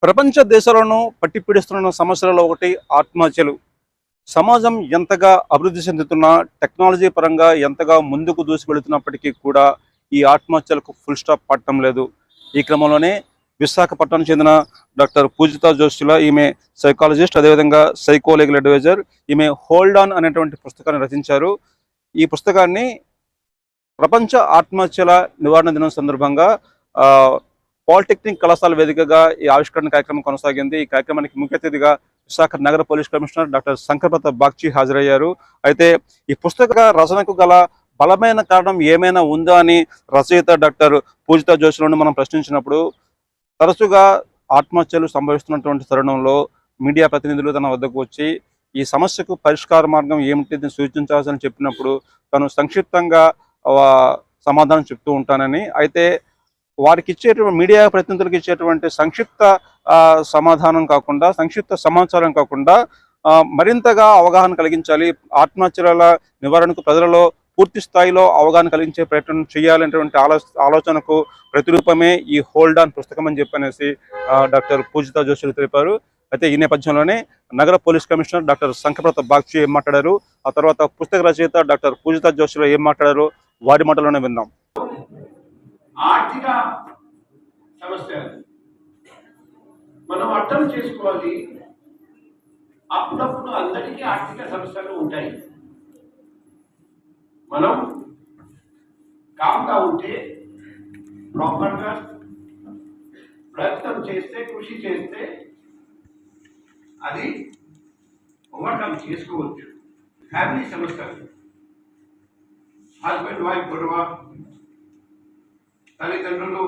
ప్రపంచ దేశాలను పట్టిపీడిస్తున్న సమస్యలలో ఒకటి ఆత్మహత్యలు. సమాజం ఎంతగా అభివృద్ధి చెందుతున్నా, టెక్నాలజీ పరంగా ఎంతగా ముందుకు దూసుకెళ్తున్నప్పటికీ కూడా ఈ ఆత్మహత్యలకు ఫుల్ స్టాప్ పడటం లేదు. ఈ క్రమంలోనే విశాఖపట్నానికి చెందిన డాక్టర్ పూజితా జోషిలా, ఈమె సైకాలజిస్ట్, అదేవిధంగా సైకో లీగల్ అడ్వైజర్. ఈమె హోల్డ్ ఆన్ అనేటువంటి పుస్తకాన్ని రచించారు. ఈ పుస్తకాన్ని ప్రపంచ ఆత్మహత్యల నివారణ దినం సందర్భంగా పాలిటెక్నిక్ కళాశాల వేదికగా ఈ ఆవిష్కరణ కార్యక్రమం కొనసాగింది. ఈ కార్యక్రమానికి ముఖ్య అతిథిగా విశాఖ నగర police commissioner doctor Shankar Pratap Bagchi హాజరయ్యారు. అయితే ఈ పుస్తక రచనకు గల బలమైన కారణం ఏమైనా ఉందా అని రచయిత డాక్టర్ పూజితా జోషిలను మనం ప్రశ్నించినప్పుడు, తరచుగా ఆత్మహత్యలు సంభవిస్తున్నటువంటి తరుణంలో మీడియా ప్రతినిధులు తన వద్దకు వచ్చి ఈ సమస్యకు పరిష్కార మార్గం ఏమిటి సూచించాల్సి చెప్పినప్పుడు తను సంక్షిప్తంగా సమాధానం చెప్తూ ఉంటానని, అయితే వారికి ఇచ్చేటువంటి మీడియా ప్రతినిధులకు ఇచ్చేటువంటి సంక్షిప్త సమాధానం కాకుండా, సంక్షిప్త సమాచారం కాకుండా మరింతగా అవగాహన కలిగించాలి, ఆత్మహత్యల నివారణకు ప్రజలలో పూర్తి స్థాయిలో అవగాహన కలిగించే ప్రయత్నం చేయాలనేటువంటి ఆలోచనకు ప్రతిరూపమే ఈ హోల్డ్ ఆన్ పుస్తకం అని చెప్పనేసి డాక్టర్ పూజితా జోషి తెలిపారు. అయితే ఈ నేపథ్యంలోనే నగర police commissioner doctor Shankar Pratap Bagchi ఏం మాట్లాడారు, ఆ తర్వాత పుస్తక రచయిత డాక్టర్ పూజితా జోషిలో ఏం మాట్లాడారు, వారి మాటలోనే విందాం. ఆర్థిక సమస్యలు మనం అర్థం చేసుకోవాలి. అప్పుడప్పుడు అందరికీ ఆర్థిక సమస్యలు ఉంటాయి. మనం కామ్గా ఉంటే, ప్రాపర్గా ప్రయత్నం చేస్తే, కృషి చేస్తే అది ఓవర్కమ్ చేసుకోవచ్చు. ఫ్యామిలీ సమస్యలు, హస్బెండ్ వైఫ్ గొడవ, తల్లిదండ్రులు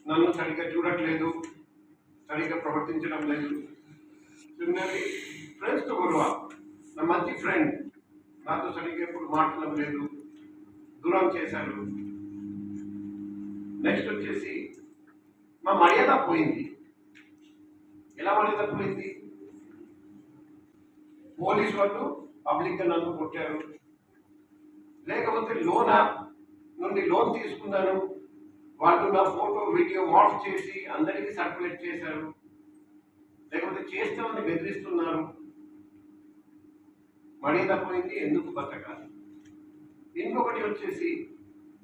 నన్ను సరిగ్గా చూడట్లేదు, సరిగ్గా ప్రవర్తించడం లేదు. సిమిలర్లీ ఫ్రెండ్స్తో గొడవ, నా మంచి ఫ్రెండ్ నాతో సరిగ్గా ఎప్పుడు మాట్లాడడం లేదు, దూరం చేశారు. నెక్స్ట్ వచ్చేసి మా మర్యాద పోయింది. ఎలా మర్యాద పోయింది? పోలీసు వాళ్ళు పబ్లిక్గా నన్ను కొట్టారు, లేకపోతే లోన్ యాప్ నుండి లోన్ తీసుకున్నాను, వాళ్ళు నా ఫోటో వీడియో మార్ఫ్ చేసి అందరికీ సర్క్యులేట్ చేశారు, లేకపోతే చేస్తామని బెదిరిస్తున్నారు. మర్యాద పోయింది, ఎందుకు బతకాలి? ఇంకొకటి వచ్చేసి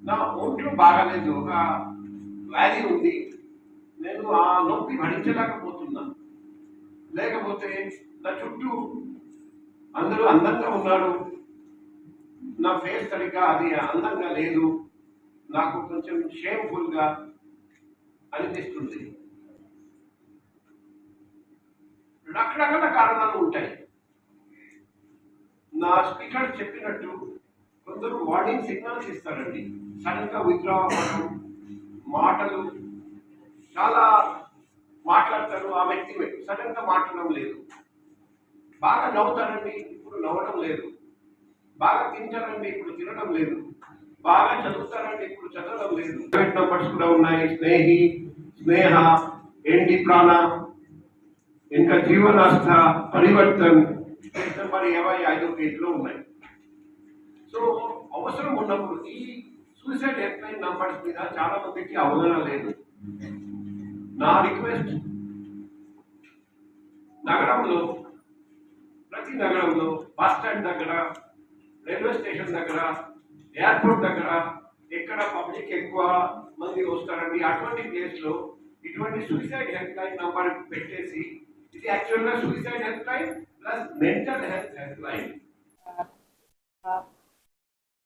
నా ఒంట్లో బాగాలేదు, ఒక వ్యాధి ఉంది, నేను ఆ నొప్పి భరించలేకపోతున్నా, లేకపోతే నా చుట్టూ అందరూ అందంగా ఉన్నారు, నా ఫేస్ సరిగ్గా అది అందంగా లేదు, నాకు కొంచెం షేమ్ఫుల్గా అనిపిస్తుంది. రకరకాల కారణాలు ఉంటాయి. నా స్పీకర్ చెప్పినట్టు కొందరు వార్నింగ్ సిగ్నల్స్ ఇస్తారండి. సడన్గా విత్డ్రా అవ్వడం, మాటలు చాలా మాట్లాడతారు, ఆ వ్యక్తి సడన్గా మాట్లాడడం లేదు. బాగా నవ్వుతారండి, ఇప్పుడు నవ్వడం లేదు. బాగా తింటారండి, ఇప్పుడు తినడం లేదు. బాగా చదువుతారండి, ఇప్పుడు చదవడం లేదు. ప్రైవేట్ నంబర్స్ కూడా ఉన్నాయి. స్నేహి, స్నేహ, ఏంటి ప్రాణ, ఇంకా జీవనాస్థ, పరివర్తన్ నెంబర్ 25 పేజీలో ఉన్నాయి. సో అవసరం ఉన్నప్పుడు ఈ సూసైడ్ హెల్ప్ లైన్ నంబర్స్ మీద చాలా మందికి అవగాహన లేదు. నా రిక్వెస్ట్, నగరంలో ప్రతి నగరంలో బస్ స్టాండ్ దగ్గర, రైల్వే స్టేషన్ దగ్గర, ఎయిర్పోర్ట్ దగ్గర, ఎక్కడ పబ్లిక్ ఎక్కువ మంది వస్తారండి, అటువంటి ప్లేస్లో ఇటువంటి సూసైడ్ హెల్ప్ లైన్ నంబర్ పెట్టేసి, ఇది యాక్చువల్గా suicide help line plus mental health help line.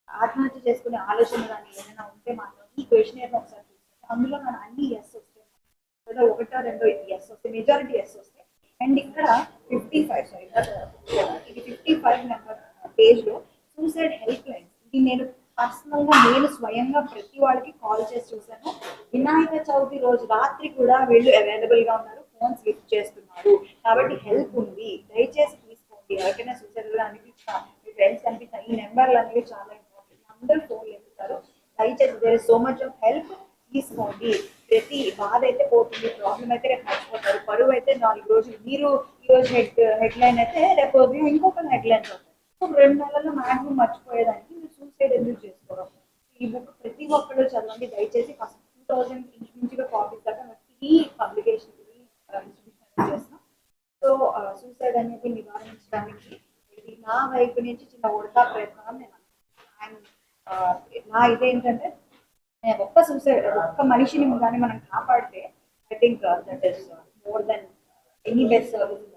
ఆత్మహత్య చేసుకునే ఆలోచన కానీ ఏదైనా ఉంటే మాత్రం ఈ క్వశ్చనర్ ఒకసారి చూస్తే అందులో మన అన్ని ఎస్ వస్తాయి, లేదా ఒకటో రెండో ఎస్ వస్తాయి, మెజారిటీ ఎస్ వస్తాయి. అండ్ ఇక్కడ 55 నెంబర్ పేజ్లో సూసైడ్ హెల్ప్ లైన్, ఇది నేను పర్సనల్గా నేను స్వయంగా ప్రతి వాళ్ళకి కాల్ చేసి చూసాను. వినాయక చవితి రోజు రాత్రి కూడా వీళ్ళు అవైలబుల్గా ఉన్నారు, ఫోన్స్ లిఫ్ట్ చేస్తున్నారు. కాబట్టి హెల్ప్ ఉంది, దయచేసి తీసుకోండి. ఎవరికైనా సూసైడ్ అనిపిస్తా, మీ ఫ్రెండ్స్ అనిపిస్తా, ఈ నెంబర్లు అనేవి చాలా ఇంపార్టెంట్. అందరూ ఫోన్ ఎత్తుతారు. దయచేసి there is so much of help, తీసుకోండి. ప్రతి బాధ అయితే పోతుంది, ప్రాబ్లం అయితే రేపు మర్చిపోతారు, పరువు అయితే 4 రోజులు, మీరు ఈరోజు హెడ్లైన్ అయితే రేపు ఇంకొక హెడ్లైన్స్ అవుతాయి. సో 2 నెలల్లో మ్యాక్సిమం మర్చిపోయేదానికి మీరు సూసైడ్ ఎందుకు చేసుకోవడం? ఈ బుక్ ప్రతి ఒక్కరు చదవండి దయచేసి. ఫస్ట్ 2000 ఇంచుమించుగా కాపీస్ దాకా ఈ పబ్లికేషన్ సూసైడ్ అనేది నివారించడానికి ఇది నా వైపు నుంచి చిన్న ఉడతా ప్రయత్నం నేను నా ఇదేంటంటే ఒక్క మనిషిని కానీ మనం కాపాడితే I think that is more than any best service.